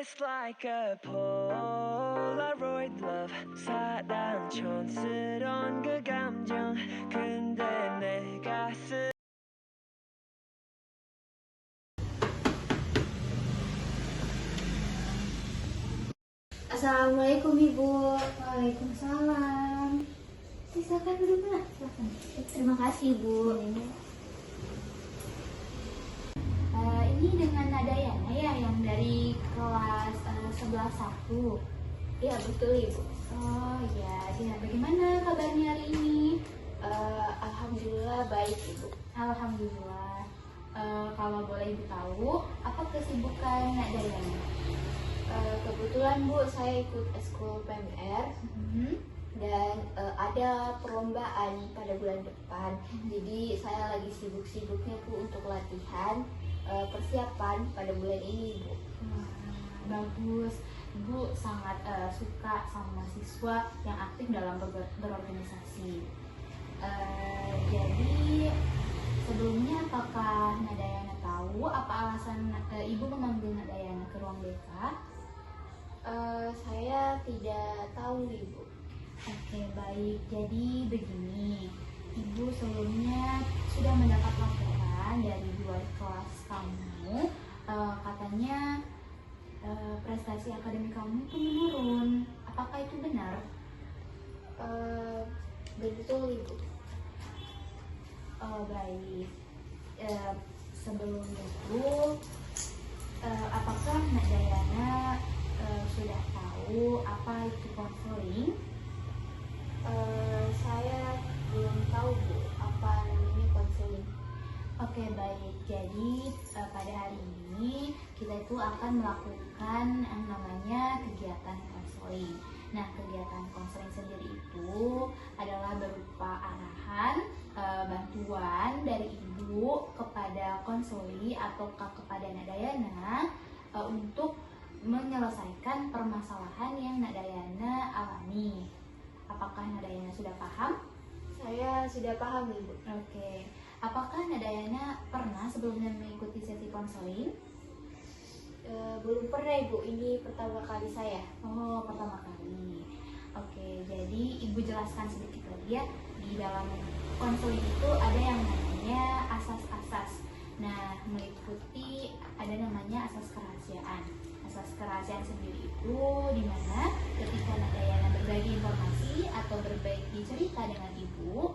It's like a Polaroid love 사랑 촌스러운 그 감정 근데 내가 쓰 Assalamualaikum Ibu. Waalaikumsalam. Silakan duduk Nak. Silakan. Terima kasih Ibu. Ini dengan Nadayana ya yang dari kelas 11-1. Iya betul Ibu. Oh ya, bagaimana kabarnya hari ini? Alhamdulillah baik Ibu. Alhamdulillah. Kalau boleh Ibu tahu, apa kesibukan Nadayana? Kebetulan Bu, saya ikut eskul PMR dan ada perlombaan pada bulan depan. Jadi saya lagi sibuk-sibuknya Bu untuk latihan persiapan pada bulan ini Bu. Bagus, Ibu sangat suka sama siswa yang aktif dalam berorganisasi. Jadi sebelumnya apakah Nadayana tahu apa alasan Ibu memanggil Nadayana ke ruang BK? Saya tidak tahu Ibu. Oke baik, jadi begini, Ibu sebelumnya sudah mendapat laporan dari dua kelas kamu, katanya prestasi akademik kamu itu menurun. Apakah itu benar? Betul Ibu. Oh baik. Sebelum itu, apakah Nadayana sudah tahu apa itu konseling? Saya belum tahu Bu, apa namanya konseling. Oke baik, jadi pada hari ini kita itu akan melakukan yang namanya kegiatan konseling. Nah, kegiatan konseling sendiri itu adalah berupa arahan, bantuan dari Ibu kepada konseli atau kepada Nadayana untuk menyelesaikan permasalahan yang Nadayana alami. Apakah Nadayana sudah paham? Saya sudah paham Ibu. Oke. Apakah Nadayana pernah sebelumnya mengikuti sesi konseling? Belum pernah Ibu, ini pertama kali saya. Oh, pertama kali. Oke, jadi Ibu jelaskan sedikit lagi ya. Di dalam konseling itu ada yang namanya asas-asas. Nah, meliputi ada namanya asas kerahasiaan. Asas kerahasiaan sendiri itu dimana ketika Nadayana berbagi informasi atau berbagi cerita dengan Ibu,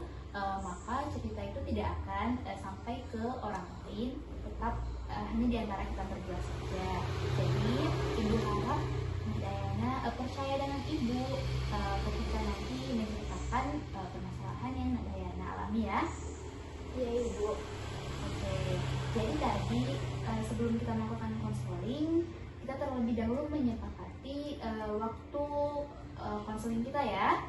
maka cerita itu tidak akan sampai ke orang lain, tetap hanya di antara kita berdua saja. Jadi Ibu harap Nadayana percaya dengan Ibu ketika nanti menceritakan permasalahan yang Nadayana alami ya. Iya Ibu. Oke, jadi tadi sebelum kita melakukan konseling, kita terlebih dahulu menyepakati waktu konseling kita ya.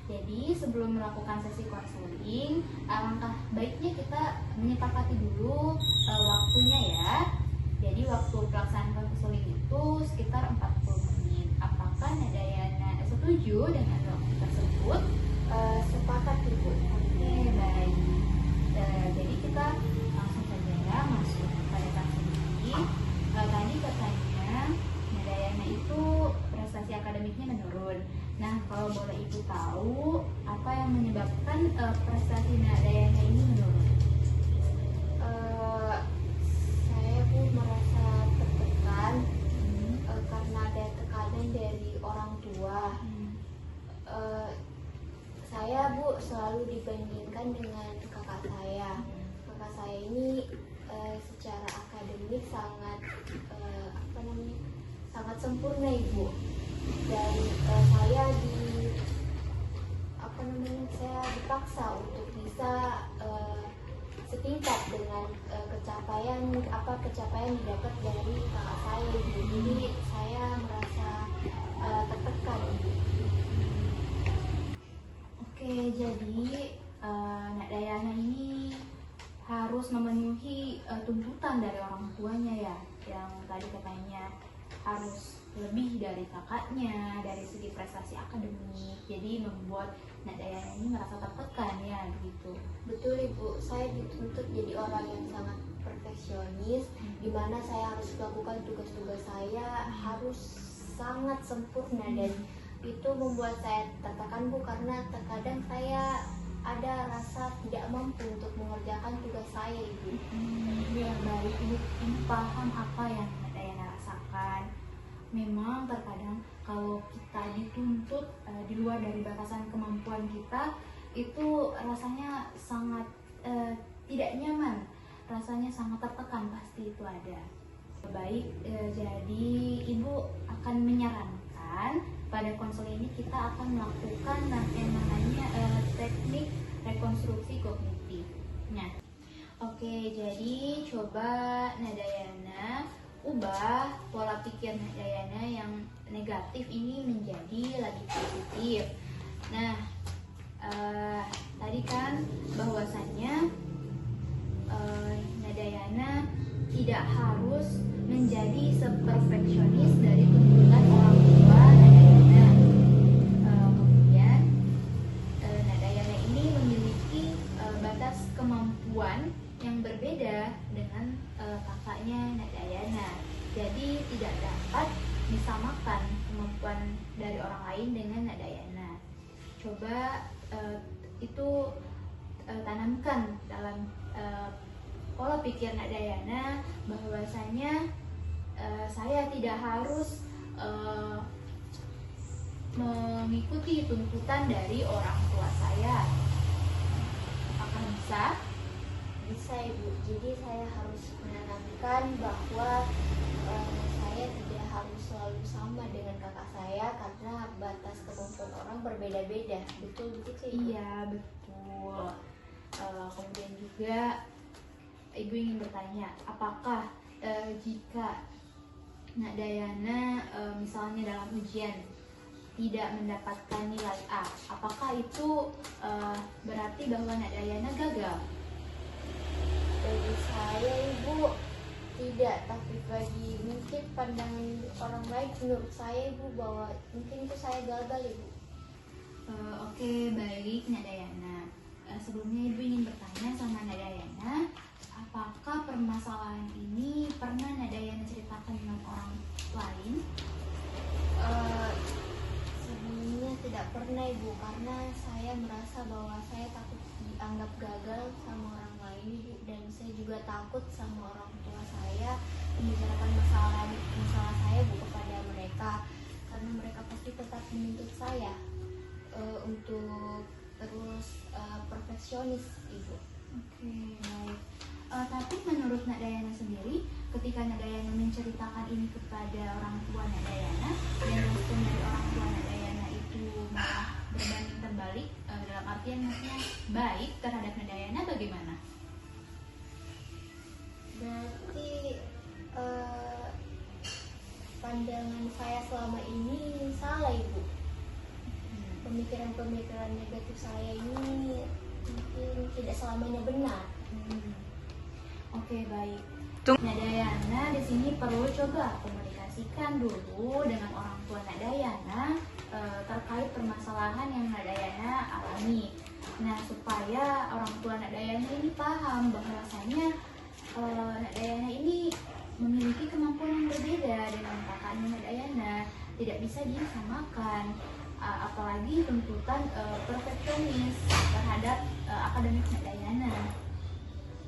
Jadi sebelum melakukan sesi konseling, alangkah baiknya kita menyepakati dulu waktunya ya. Jadi waktu pelaksanaan konseling itu sekitar 40 menit. Apakah Nadayana setuju dengan waktu tersebut? Sepakat Ibu. Oke, baik. Jadi kita langsung saja ya masuk pada konseling. Tadi katanya Nadayana itu prestasi akademiknya menurun. Nah, kalau boleh Ibu tahu apa yang menyebabkan prestasi Nadayana ini menurun? Saya pun merasa tertekan karena ada tekanan dari orang tua. Saya Bu selalu dibandingkan dengan kakak saya. Kakak saya ini secara akademik sangat sangat sempurna Ibu. Dan saya saya dipaksa untuk bisa setingkat dengan kecapaian didapat dari kakak saya Ibu. Jadi saya merasa tertekan Ibu. Oke, jadi Nadayana ini harus memenuhi tuntutan dari orang tuanya ya, yang tadi katanya harus lebih dari kakaknya dari segi prestasi akademik, jadi membuat Nak Dayana ini merasa tertekan ya begitu. Betul Ibu, saya dituntut jadi orang yang sangat perfeksionis, di mana saya harus melakukan tugas-tugas saya harus sangat sempurna, dan itu membuat saya tertekan Bu, karena terkadang saya ada rasa tidak mampu untuk mengerjakan tugas saya Ibu. Ya baik, Ibu paham apa yang Nak Dayana rasakan. Memang terkadang kalau kita dituntut di luar dari batasan kemampuan kita, itu rasanya sangat tidak nyaman, rasanya sangat tertekan, pasti itu ada. Baik, jadi Ibu akan menyarankan pada konseling ini kita akan melakukan yang namanya teknik rekonstruksi kognitif. Nah, oke, jadi coba Nak Dayana ubah pola pikir Nak Dayana yang negatif ini menjadi lagi positif. Nah, tadi kan bahwasannya Nak Dayana tidak harus menjadi seperfeksionis dari tuntutan orang tua Nak Dayana. Kemudian Nak Dayana ini memiliki batas kemampuan yang berbeda dengan kakaknya Nak Dayana. Jadi tidak dapat disamakan kemampuan dari orang lain dengan Nak Dayana. Coba itu tanamkan dalam pola pikir Nak Dayana bahwasanya saya tidak harus mengikuti tuntutan dari orang tua saya. Apakah bisa? Bisa Ibu, jadi saya harus menanamkan bahwa saya tidak harus selalu sama dengan kakak saya, karena batas kemampuan orang berbeda-beda. Betul begitu Ibu? Iya, betul. Kemudian juga Ibu ingin bertanya, apakah jika Nak Dayana misalnya dalam ujian tidak mendapatkan nilai A, apakah itu berarti bahwa Nak Dayana gagal? Bagi saya Ibu tidak, tapi bagi mungkin pandangan orang lain, menurut saya Ibu bahwa mungkin itu saya gagal Ibu. Oke, baik Nak Dayana. Sebelumnya Ibu ingin bertanya sama Nak Dayana, apakah permasalahan ini pernah Nak Dayana ceritakan dengan orang lain? Sebelumnya tidak pernah Ibu, karena saya merasa bahwa saya takut dianggap gagal sama orang lain Ibu, dan saya juga takut sama orang tua saya membicarakan masalah saya Bu kepada mereka, karena mereka pasti tetap menuntut saya untuk terus perfeksionis Ibu. Oke, baik. Tapi menurut Nak Dayana sendiri, ketika Nak Dayana menceritakan ini kepada orang tua Nak Dayana, dan respon dari orang tua Nak Dayana itu malah berbanding terbalik, dalam artian maksudnya baik terhadap Nak Dayana, bagaimana? Berarti pandangan saya selama ini salah Ibu. Pemikiran-pemikiran negatif saya ini mungkin tidak selamanya benar. Oke, baik. Nak Dayana di sini perlu coba komunikasikan dulu dengan orang tua Nak Dayana terkait permasalahan yang Nak Dayana alami. Nah, supaya orang tua Nak Dayana ini paham bahwasanya Nak Dayana ini memiliki kemampuan yang berbeda dengan kakaknya Nak Dayana, tidak bisa disamakan. Apalagi tuntutan perfeksionis terhadap akademik Nak Dayana.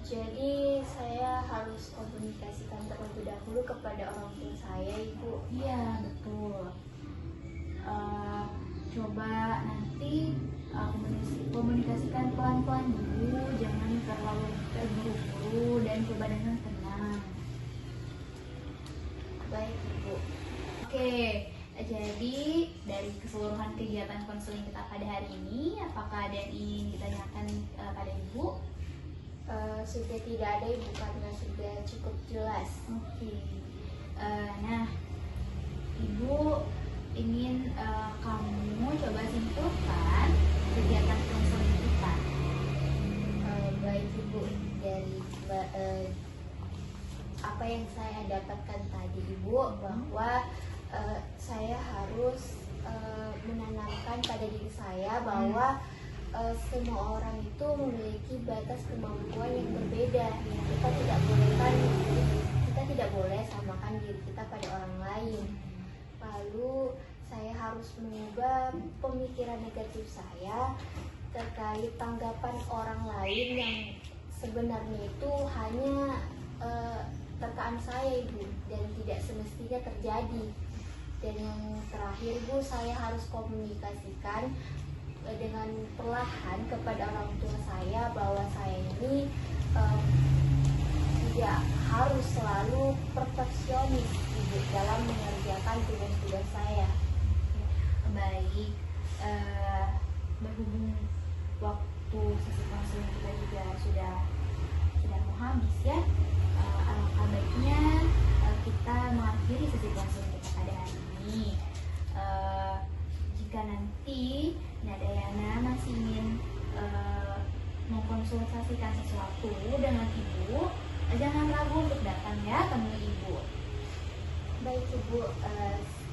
Jadi saya harus komunikasikan terlebih dahulu kepada orang tua saya Ibu. Iya, betul. Coba nanti komunikasikan pelan-pelan dulu, jangan terlalu terburu-buru, dan coba dengan tenang. Baik Ibu. Oke, jadi dari keseluruhan kegiatan konseling kita pada hari ini, apakah ada yang ingin ditanyakan pada Ibu? Sudah tidak ada Ibu, karena sudah cukup jelas. Oke. Nah, Ibu ingin kamu coba simpulkan kegiatan konseling kita. Baik Ibu, dari apa yang saya dapatkan tadi Ibu, bahwa menanamkan pada diri saya bahwa semua orang itu memiliki batas kemampuan yang berbeda. Kita tidak boleh samakan diri kita pada orang lain. Lalu saya harus mengubah pemikiran negatif saya terkait tanggapan orang lain yang sebenarnya itu hanya terkaan saya, Ibu, dan tidak semestinya terjadi. Dan yang terakhir, Bu, saya harus komunikasikan dengan perlahan kepada orang tua saya bahwa saya ini tidak harus selalu perfeksionis, Ibu, dalam mengerjakan tugas-tugas saya. Baik, berhubung waktu sesi konseling kita juga sudah mau habis ya, alangkah baiknya kita mengakhiri sesi konseling kita pada hari ini. Jika nanti Nadayana masih ingin mengkonsultasikan sesuatu dengan Ibu, jangan ragu untuk datang ya temui Ibu. Baik, Ibu,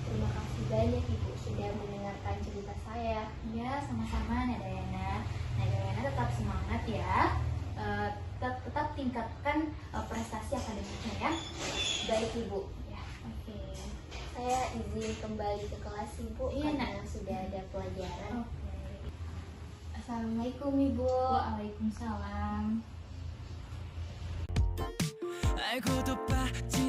terima kasih banyak, Ibu, sudah mendengarkan cerita saya. Ya, sama-sama Nadayana. Nadayana tetap semangat ya. Tetap tingkatkan prestasi akademiknya ya. Baik, Ibu. Ya, oke. Saya izin kembali ke kelas, Ibu, Iya, karena Nak. sudah ada pelajaran. Oke. Assalamualaikum, Ibu. Waalaikumsalam. 알고도 빠지